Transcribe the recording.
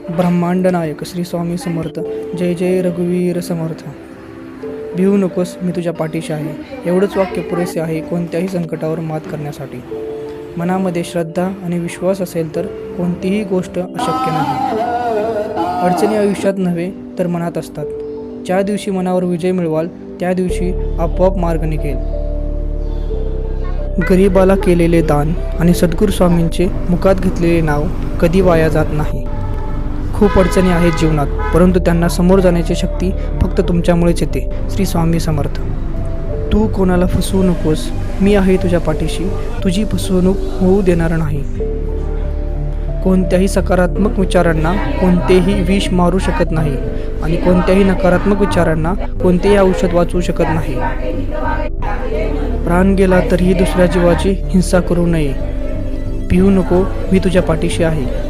ब्रह्मांड नायक श्री स्वामी समर्थ. जय जय रघुवीर समर्थ. भिवू नकोस, मी तुझ्या पाठीशी आहे. एवढंच वाक्य पुरेसे आहे कोणत्याही संकटावर मात करण्यासाठी. मनामध्ये श्रद्धा आणि विश्वास असेल तर कोणतीही गोष्ट अशक्य नाही. अडचणी आयुष्यात नव्हे तर मनात असतात. ज्या दिवशी मनावर विजय मिळवाल त्या दिवशी आपोआप मार्ग निघेल. गरिबाला केलेले दान आणि सद्गुरू स्वामींचे मुखात घेतलेले नाव कधी वाया जात नाही. खूप अडचणी आहेत जीवनात, परंतु त्यांना समोर जाण्याची शक्ती फक्त तुमच्यामुळेच येते. श्री स्वामी समर्थ. तू कोणाला फसवू नकोस, मी आहे तुझ्या पाठीशी. तुझी फसवणूक होऊ देणार नाही. कोणत्याही सकारात्मक विचारांना कोणतेही विष मारू शकत नाही आणि कोणत्याही नकारात्मक विचारांना कोणतेही औषध वाचवू शकत नाही. प्राण गेला तरीही दुसऱ्या जीवाची हिंसा करू नये. भिवू नको, मी तुझ्या पाठीशी आहे.